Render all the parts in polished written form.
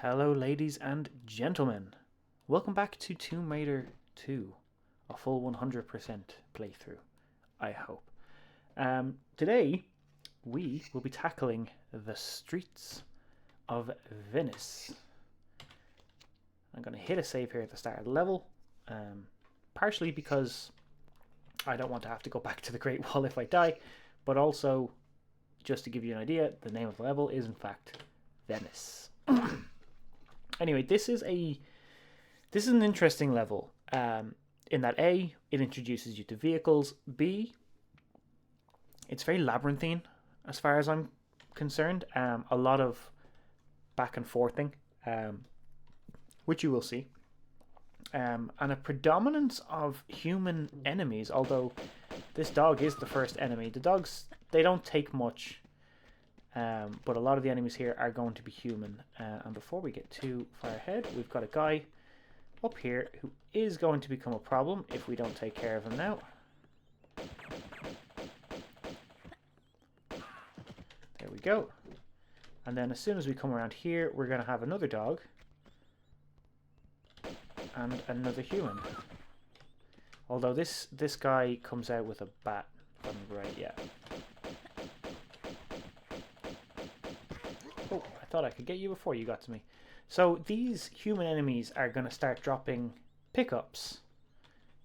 Hello, ladies and gentlemen. Welcome back to Tomb Raider 2, a full 100% playthrough, I hope. Today, we will be tackling the streets of Venice. I'm going to hit a save here at the start of the level, partially because I don't want to have to go back to the Great Wall if I die, but also, just to give you an idea, the name of the level is in fact Venice. Anyway, this is an interesting level. In that A, it introduces you to vehicles. B, it's very labyrinthine, as far as I'm concerned. A lot of back and forthing, which you will see, and a predominance of human enemies. Although this dog is the first enemy. The dogs, they don't take much. But a lot of the enemies here are going to be human. And before we get too far ahead, we've got a guy up here who is going to become a problem if we don't take care of him now. There we go. And then as soon as we come around here, we're going to have another dog and another human. Although this guy comes out with a bat, if I'm right, yeah. Oh, I thought I could get you before you got to me. So these human enemies are going to start dropping pickups.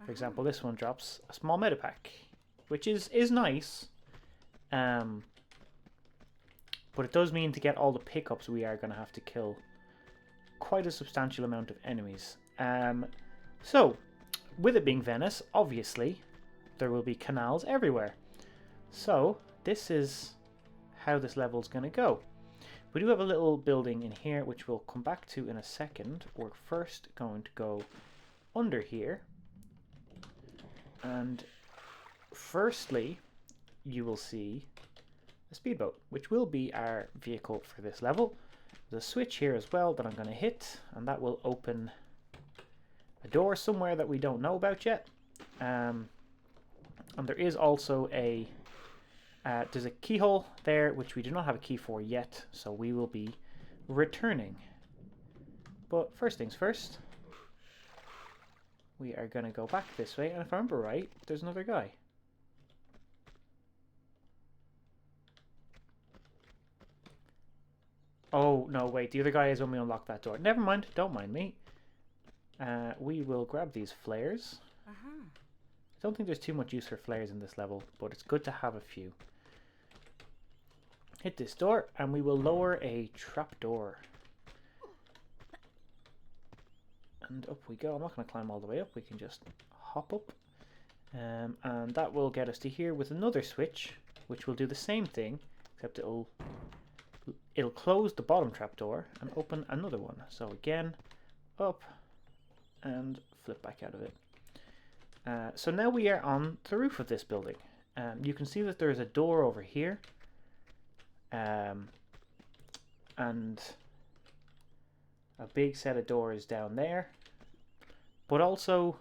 For example, this one drops a small medipack, which is nice. But it does mean to get all the pickups we are going to have to kill quite a substantial amount of enemies. So, with it being Venice, obviously, there will be canals everywhere. So, this is how this level's going to go. We do have a little building in here, which we'll come back to in a second. We're first going to go under here. And firstly, you will see a speedboat, which will be our vehicle for this level. There's a switch here as well that I'm going to hit, and that will open a door somewhere that we don't know about yet. And there is also there's a keyhole there, which we do not have a key for yet, so we will be returning. But first things first, we are going to go back this way, and if I remember right, there's another guy. Oh, no, wait, the other guy is when we unlock that door. Never mind, don't mind me. We will grab these flares. I don't think there's too much use for flares in this level, but it's good to have a few. Hit this door, and we will lower a trapdoor. And up we go. I'm not going to climb all the way up. We can just hop up. And that will get us to here with another switch, which will do the same thing, except it'll close the bottom trapdoor and open another one. So again, up and flip back out of it. So now we are on the roof of this building. You can see that there is a door over here. And a big set of doors down there, but also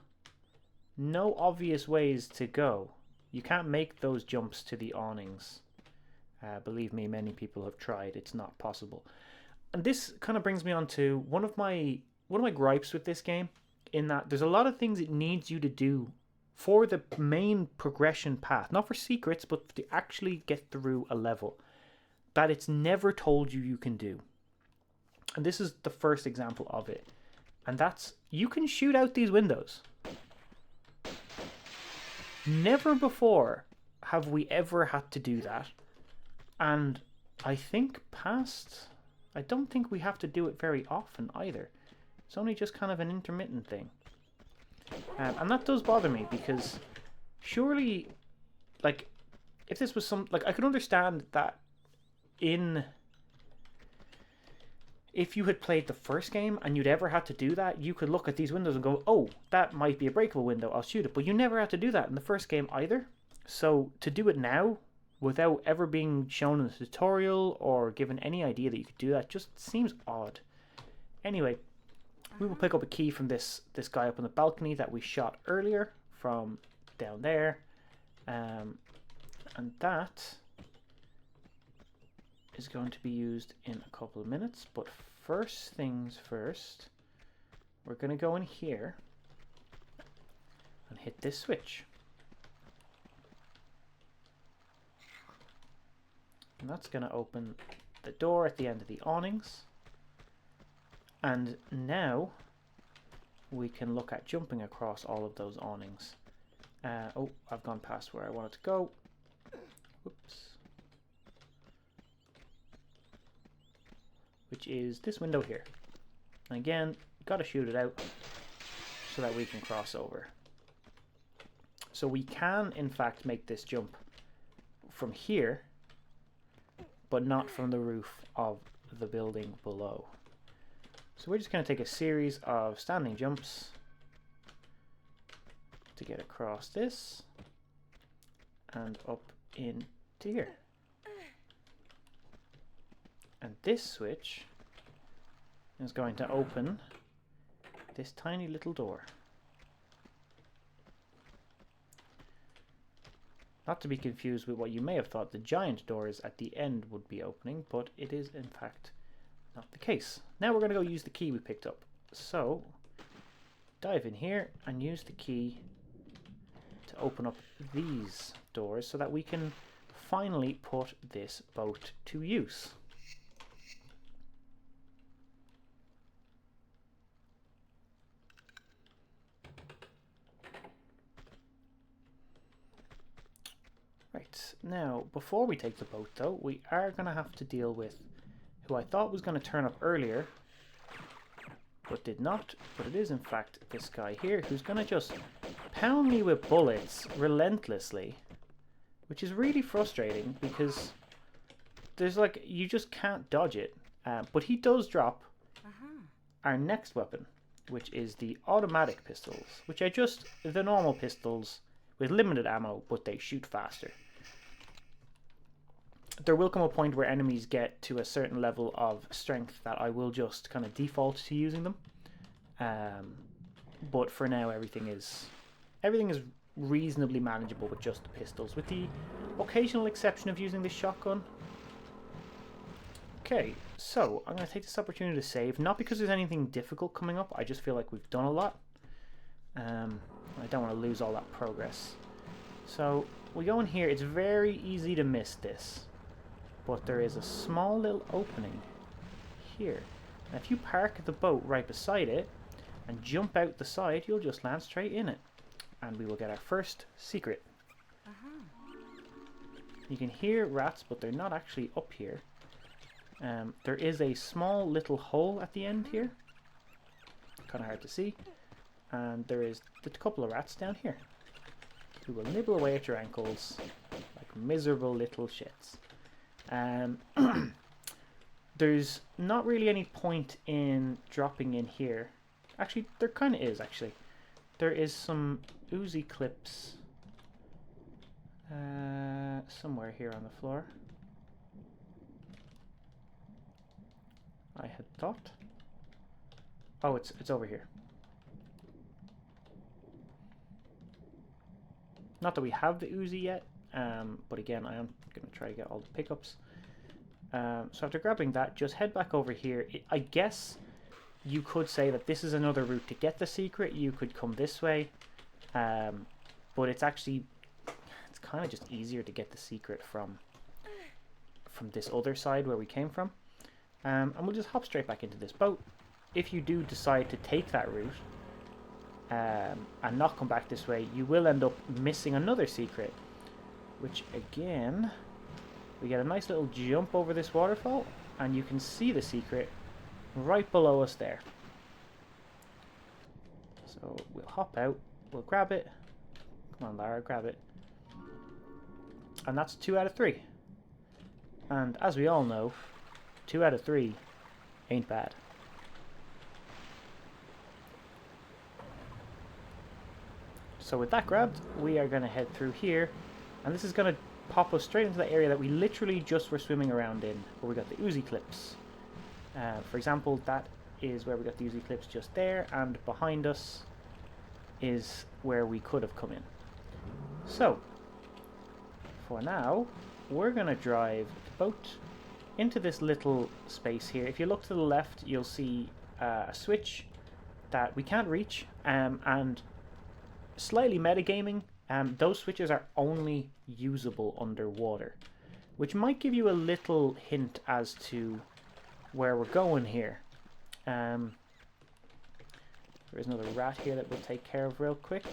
no obvious ways to go. You can't make those jumps to the awnings. Believe me, many people have tried. It's not possible. And this kind of brings me on to one of my gripes with this game, in that there's a lot of things it needs you to do for the main progression path, not for secrets, but to actually get through a level, that it's never told you can do. And this is the first example of it. And that's, you can shoot out these windows. Never before have we ever had to do that. And I don't think we have to do it very often either. It's only just kind of an intermittent thing. And that does bother me, because surely, like, if this was I could understand that if you had played the first game and you'd ever had to do that, you could look at these windows and go, oh, that might be a breakable window, I'll shoot it. But you never had to do that in the first game either. So to do it now, without ever being shown in the tutorial or given any idea that you could do that, just seems odd. Anyway, we will pick up a key from this guy up on the balcony that we shot earlier from down there. And that is going to be used in a couple of minutes, but first things first, we're going to go in here and hit this switch. And that's going to open the door at the end of the awnings. And now we can look at jumping across all of those awnings. Oh, I've gone past where I wanted to go. Whoops. Which is this window here. And again, got to shoot it out so that we can cross over. So we can, in fact, make this jump from here, but not from the roof of the building below. So we're just going to take a series of standing jumps to get across this and up into here. And this switch is going to open this tiny little door. Not to be confused with what you may have thought the giant doors at the end would be opening, but it is in fact not the case. Now we're going to go use the key we picked up. So dive in here and use the key to open up these doors so that we can finally put this boat to use. Right, now before we take the boat though, we are going to have to deal with who I thought was going to turn up earlier, but did not. But it is in fact this guy here who's going to just pound me with bullets relentlessly, which is really frustrating because there's like, you just can't dodge it. But he does drop our next weapon, which is the automatic pistols, which are just the normal pistols with limited ammo, but they shoot faster. There will come a point where enemies get to a certain level of strength that I will just kind of default to using them. But for now, everything is reasonably manageable with just the pistols, with the occasional exception of using the shotgun. Okay, so I'm going to take this opportunity to save, not because there's anything difficult coming up, I just feel like we've done a lot. I don't want to lose all that progress. So we go in here, it's very easy to miss this, but there is a small little opening here. And if you park the boat right beside it and jump out the side, you'll just land straight in it. And we will get our first secret. You can hear rats, but they're not actually up here. There is a small little hole at the end here. Kind of hard to see. And there is a couple of rats down here who will nibble away at your ankles like miserable little shits. There's not really any point in dropping in here. Actually, there kind of is, actually. There is some Uzi clips somewhere here on the floor. I had thought. Oh, it's over here. Not that we have the Uzi yet, but again, I am going to try to get all the pickups. So after grabbing that, just head back over here. I guess you could say that this is another route to get the secret. You could come this way, but it's kind of just easier to get the secret from this other side where we came from. And we'll just hop straight back into this boat. If you do decide to take that route, and not come back this way, you will end up missing another secret, which again, we get a nice little jump over this waterfall and you can see the secret right below us there. So we'll hop out, we'll grab it. Come on, Lara, grab it. And that's 2 out of 3. And as we all know, 2 out of 3 ain't bad. So with that grabbed, we are going to head through here, and this is going to pop us straight into the area that we literally just were swimming around in, where we got the Uzi clips. For example, that is where we got the Uzi clips, just there, and behind us is where we could have come in. So, for now, we're going to drive the boat into this little space here. If you look to the left, you'll see a switch that we can't reach, and slightly metagaming, those switches are only usable underwater, which might give you a little hint as to where we're going here. There is another rat here that we'll take care of real quick.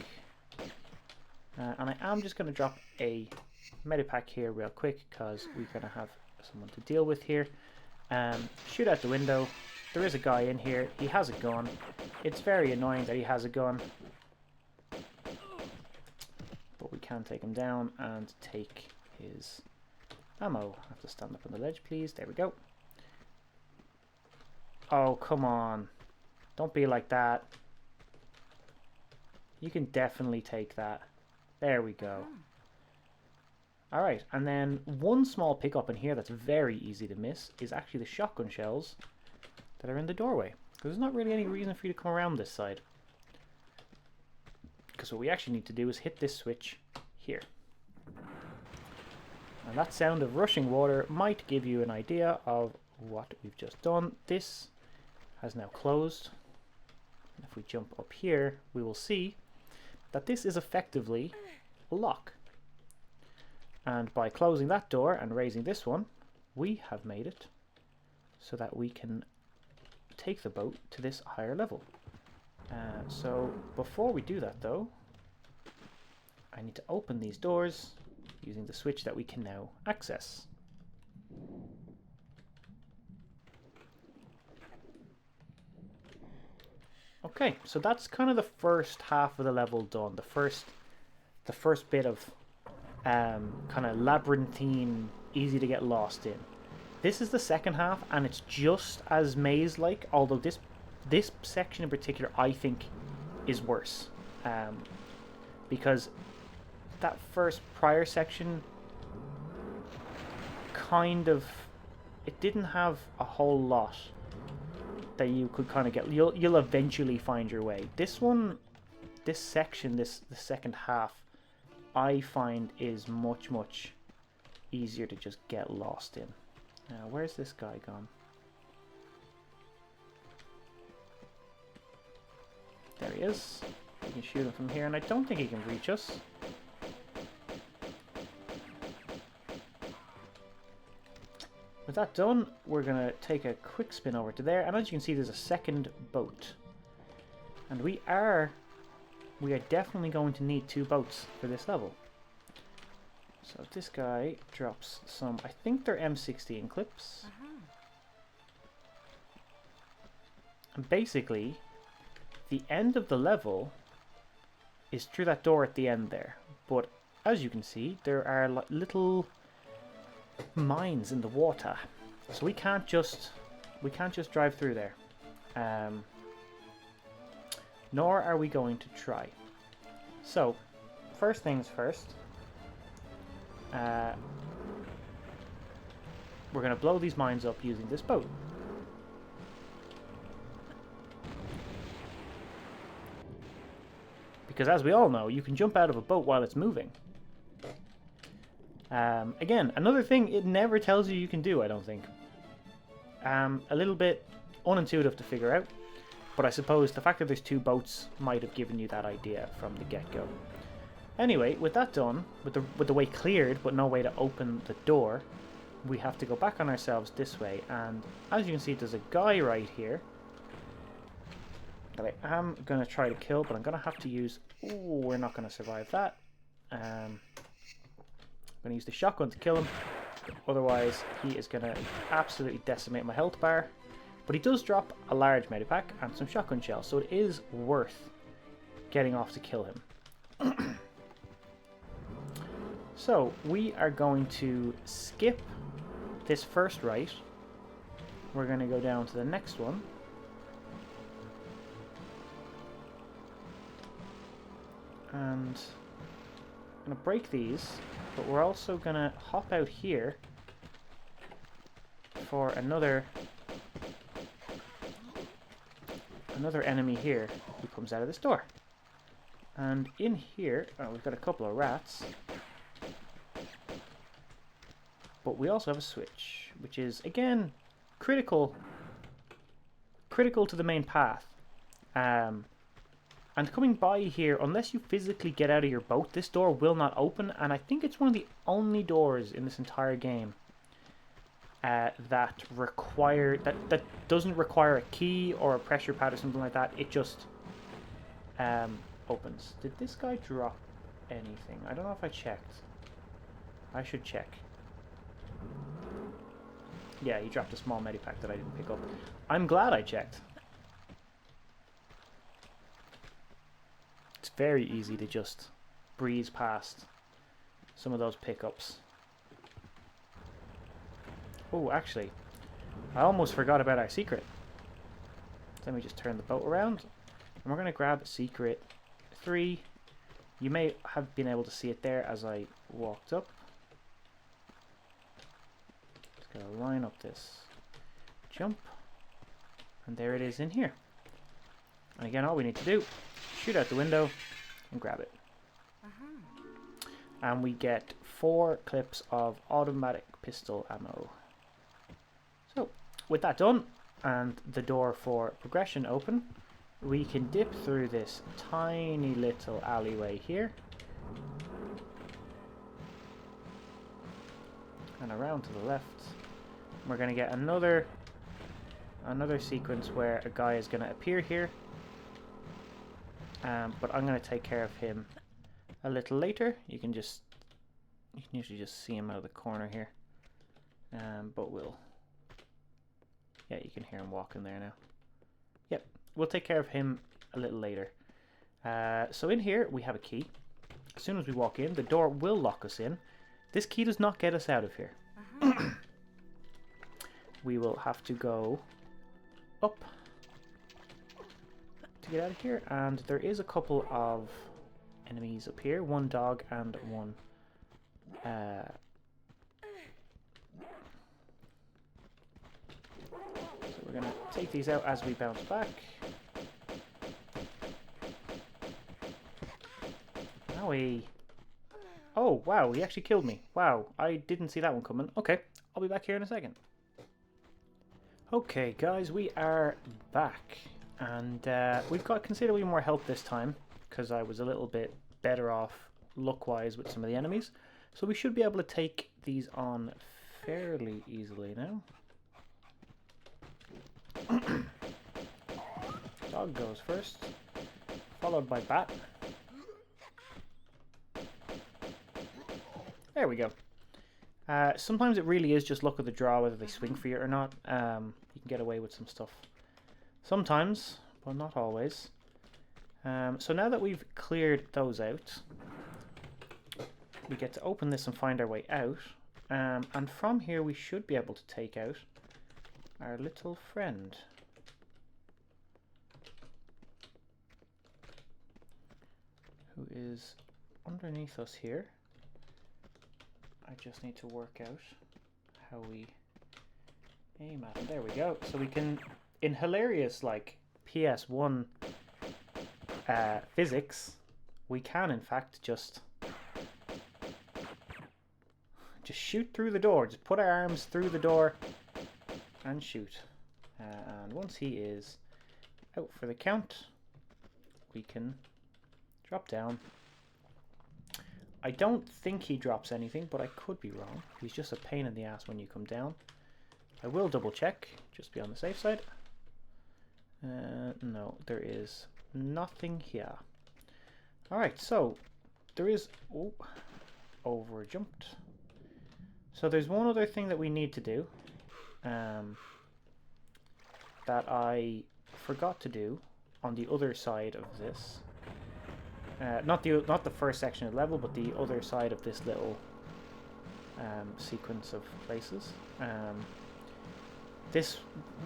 And I am just going to drop a medipack here real quick because we're going to have someone to deal with here. Shoot out the window. There is a guy in here. He has a gun. It's very annoying that he has a gun. But we can take him down and take his ammo. I have to stand up on the ledge, please. There we go. Oh, come on. Don't be like that. You can definitely take that. There we go. Alright, and then one small pickup in here that's very easy to miss is actually the shotgun shells that are in the doorway. Because there's not really any reason for you to come around this side. Because what we actually need to do is hit this switch here. And that sound of rushing water might give you an idea of what we've just done. This has now closed. And if we jump up here, we will see that this is effectively a lock. And by closing that door and raising this one, we have made it so that we can take the boat to this higher level. So before we do that though, I need to open these doors using the switch that we can now access. Okay, so that's kind of the first half of the level done. The first bit of kind of labyrinthine, easy to get lost in. This is the second half, and it's just as maze-like, although this section in particular I think is worse, because that first prior section kind of, it didn't have a whole lot that you could kind of get. You'll eventually find your way. This one, this section, the second half, I find is much easier to just get lost in. Now, where's this guy gone? There he is. We can shoot him from here, and I don't think he can reach us. With that done, we're going to take a quick spin over to there, and as you can see, there's a second boat. And we are definitely going to need 2 boats for this level. So this guy drops some, I think they're M16 clips. And basically, the end of the level is through that door at the end there. But as you can see, there are little mines in the water, so we can't just drive through there, nor are we going to try. So first things first, we're going to blow these mines up using this boat. Because as we all know, you can jump out of a boat while it's moving. Again, another thing it never tells you can do, I don't think. A little bit unintuitive to figure out, but I suppose the fact that there's 2 boats might have given you that idea from the get-go. Anyway, with that done, with the way cleared but no way to open the door, we have to go back on ourselves this way, and as you can see, there's a guy right here that I am going to try to kill, but I'm going to have to use... Ooh, we're not going to survive that. I'm going to use the shotgun to kill him. Otherwise, he is going to absolutely decimate my health bar. But he does drop a large medipack and some shotgun shells, so it is worth getting off to kill him. So, we are going to skip this first right. We're going to go down to the next one. And I'm going to break these, but we're also going to hop out here for another enemy here who comes out of this door. And in here, we've got a couple of rats. but we also have a switch, which is, again, critical to the main path. And coming by here, unless you physically get out of your boat, this door will not open. And I think it's one of the only doors in this entire game that doesn't require a key or a pressure pad or something like that. It just opens. Did this guy drop anything? I don't know if I checked. I should check. Yeah, he dropped a small medipack that I didn't pick up. I'm glad I checked. It's very easy to just breeze past some of those pickups. Oh, actually, I almost forgot about our secret. Let me just turn the boat around. And we're going to grab secret 3. You may have been able to see it there as I walked up. Just going to line up this jump. And there it is in here. And again, all we need to do, shoot out the window and grab it. And we get 4 clips of automatic pistol ammo. So, with that done, and the door for progression open, we can dip through this tiny little alleyway here. And around to the left. We're going to get another sequence where a guy is going to appear here. But I'm going to take care of him a little later. You can usually just see him out of the corner here. But yeah, you can hear him walking there now. Yep, we'll take care of him a little later. So in here we have a key. As soon as we walk in, the door will lock us in. This key does not get us out of here. We will have to go up to get out of here, and there is a couple of enemies up here. One dog and one so we're gonna take these out as we bounce back. Owie. Oh wow, he actually killed me. Wow, I didn't see that one coming. Okay, I'll be back here in a second. Okay guys, we are back. And we've got considerably more help this time, because I was a little bit better off luck-wise with some of the enemies. So we should be able to take these on fairly easily now. Dog goes first, followed by Bat. There we go. Sometimes it really is just luck of the draw whether they swing for you or not. You can get away with some stuff. Sometimes, but not always. So now that we've cleared those out, we get to open this and find our way out. And from here we should be able to take out our little friend. Who is underneath us here. I just need to work out how we aim at him. There we go. So we can, in hilarious like PS1 physics, we can in fact just shoot through the door. Just put our arms through the door and shoot. And once he is out for the count, we can drop down. I don't think he drops anything, but I could be wrong. He's just a pain in the ass when you come down. I will double check, just be on the safe side. No, there is nothing here. Alright, so there is... Oh, over jumped. So there's one other thing that we need to do that I forgot to do on the other side of this. Not the first section of the level, but the other side of this little sequence of places. This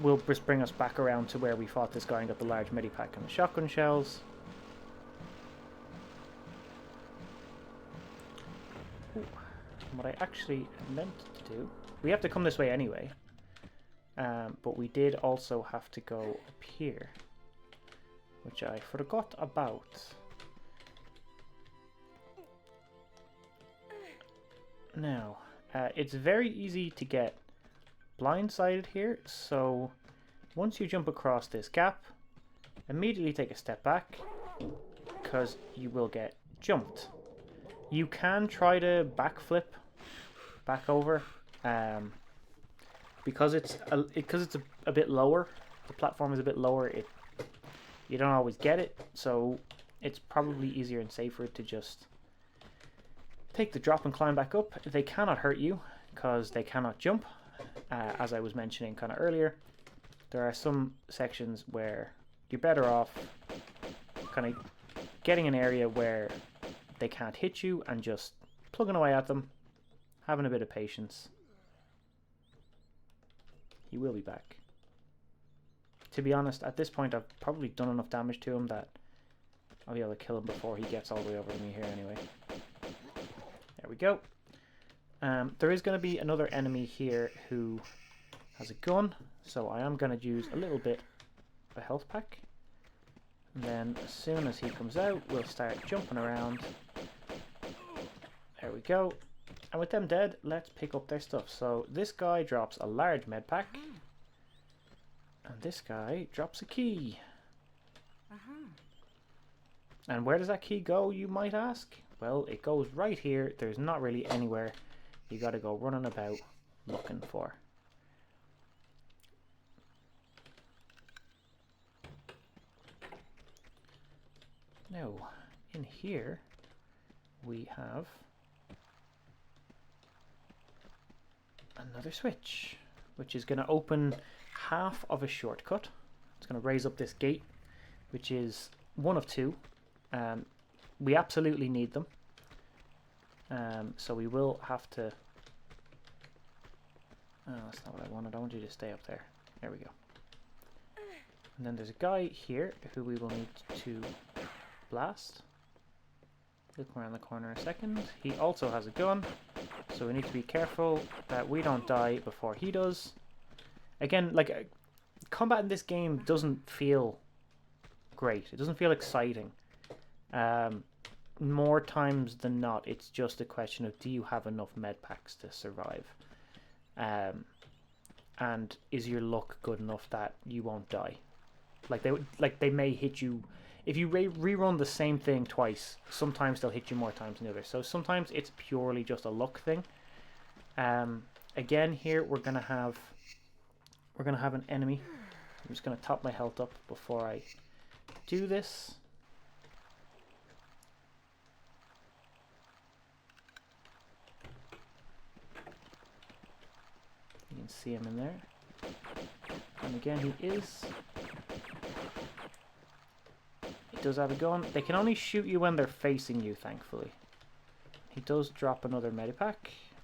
will just bring us back around to where we fought this guy and got the large medipack and the shotgun shells. Ooh. What I actually meant to do... We have to come this way anyway. But we did also have to go up here, which I forgot about. Now, It's very easy to get blindsided here, so once you jump across this gap, immediately take a step back, because you will get jumped. You can try to backflip back over, because it's a bit lower. The platform is a bit lower. You don't always get it, so it's probably easier and safer to just take the drop and climb back up. They cannot hurt you because they cannot jump. As I was mentioning kind of earlier, there are some sections where you're better off kind of getting an area where they can't hit you and just plugging away at them, having a bit of patience. He will be back. To be honest, at this point I've probably done enough damage to him that I'll be able to kill him before he gets all the way over to me here anyway. There we go. There is going to be another enemy here who has a gun, so I am going to use a little bit of a health pack. And then as soon as he comes out, we'll start jumping around. There we go. And with them dead, let's pick up their stuff. So this guy drops a large med pack. And this guy drops a key. And where does that key go, you might ask? Well, it goes right here. There's not really anywhere you got to go running about looking for. Now, in here, we have another switch, which is going to open half of a shortcut. It's going to raise up this gate, which is one of two. We absolutely need them. So we will have to... Oh, that's not what I wanted. I want you to stay up there. There we go. And then there's a guy here who we will need to blast. Look around the corner a second. He also has a gun, so we need to be careful that we don't die before he does. Again, like, combat in this game doesn't feel great. It doesn't feel exciting. More times than not, it's just a question of, do you have enough med packs to survive? And is your luck good enough that you won't die? Like they may hit you if you rerun the same thing twice. Sometimes they'll hit you more times than others. So sometimes it's purely just a luck thing. Again, here we're gonna have an enemy. I'm just gonna top my health up before I do this. You can see him in there. And again, he does have a gun. They can only shoot you when they're facing you, thankfully. He does drop another medipack,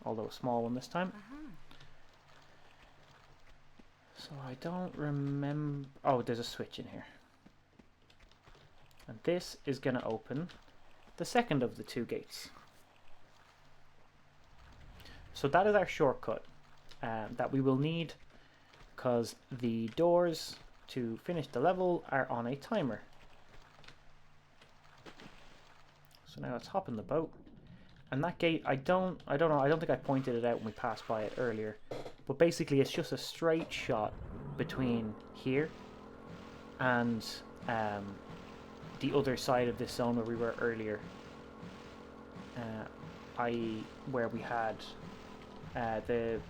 although a small one this time. So I don't remember... Oh, there's a switch in here. And this is going to open the second of the two gates. So that is our shortcut that we will need, because the doors to finish the level are on a timer. So now let's hop in the boat. And that gate, I don't know, I don't think I pointed it out when we passed by it earlier. But basically it's just a straight shot between here and the other side of this zone where we were earlier. I.e. where we had the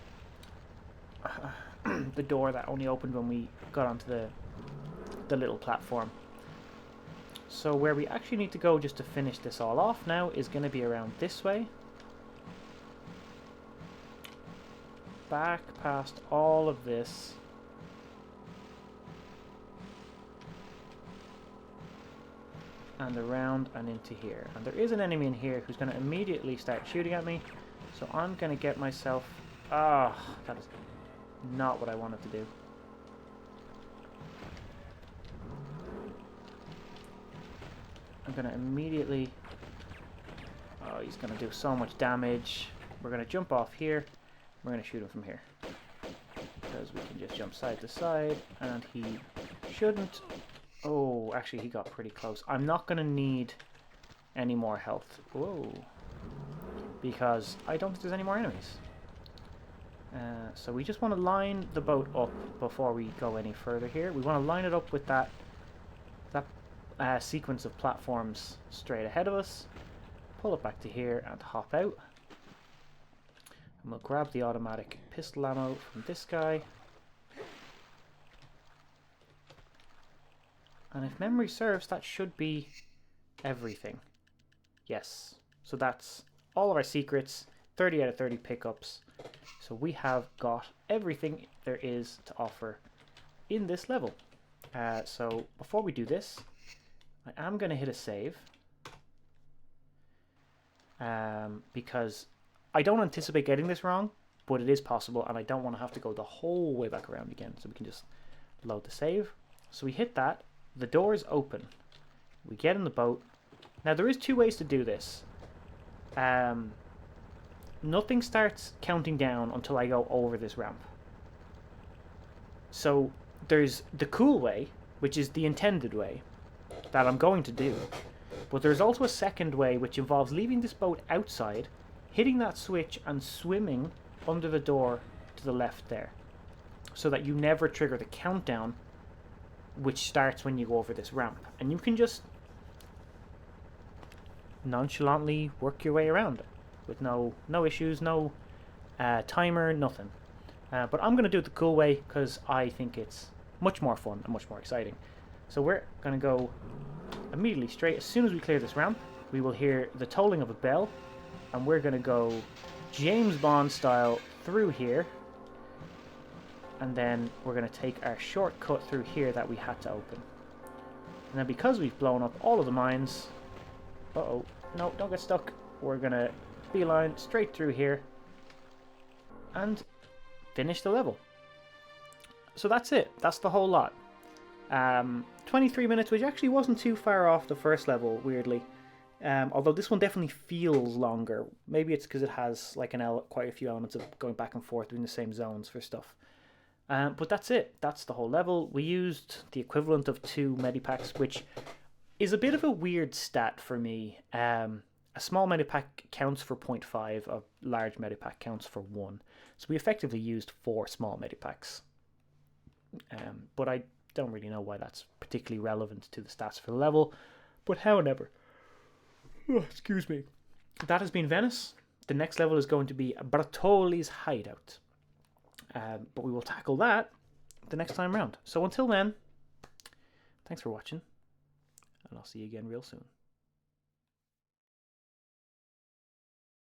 door that only opened when we got onto the little platform. So where we actually need to go just to finish this all off now is going to be around this way. Back past all of this. And around and into here. And there is an enemy in here who's going to immediately start shooting at me. So I'm going to get myself... Ah, that is not what I wanted to do. I'm going to immediately... Oh, he's going to do so much damage. We're going to jump off here. We're going to shoot him from here. Because we can just jump side to side. And he shouldn't... Oh, actually he got pretty close. I'm not going to need any more health. Whoa. Because I don't think there's any more enemies. So we just want to line the boat up before we go any further here. We want to line it up with that sequence of platforms straight ahead of us. Pull it back to here and hop out. And we'll grab the automatic pistol ammo from this guy. And if memory serves, that should be everything. Yes. So that's all of our secrets, 30 out of 30 pickups. So we have got everything there is to offer in this level. So before we do this, I am going to hit a save. Because I don't anticipate getting this wrong, but it is possible, and I don't want to have to go the whole way back around again. So we can just load the save. So we hit that. The door is open. We get in the boat. Now there is two ways to do this. Nothing starts counting down until I go over this ramp. So there's the cool way, which is the intended way that I'm going to do. But there's also a second way, which involves leaving this boat outside, hitting that switch and swimming under the door to the left there, so that you never trigger the countdown, which starts when you go over this ramp. And you can just nonchalantly work your way around it with no issues, no timer, nothing. But I'm going to do it the cool way because I think it's much more fun and much more exciting. So we're going to go immediately straight. As soon as we clear this ramp, we will hear the tolling of a bell, and we're going to go James Bond style through here, and then we're going to take our shortcut through here that we had to open. And then because we've blown up all of the mines, no, don't get stuck, we're going to beeline straight through here and finish the level. So that's it. That's the whole lot. 23 minutes, which actually wasn't too far off the first level, weirdly. Although this one definitely feels longer. Maybe it's because it has like quite a few elements of going back and forth in the same zones for stuff. But that's it. That's the whole level. We used the equivalent of 2 medipacks, which is a bit of a weird stat for me. A small medipack counts for 0.5, a large medipack counts for 1. So we effectively used 4 small medipacks. But I don't really know why that's particularly relevant to the stats for the level. But however, excuse me. That has been Venice. The next level is going to be Bartoli's hideout. But we will tackle that the next time round. So until then, thanks for watching, and I'll see you again real soon.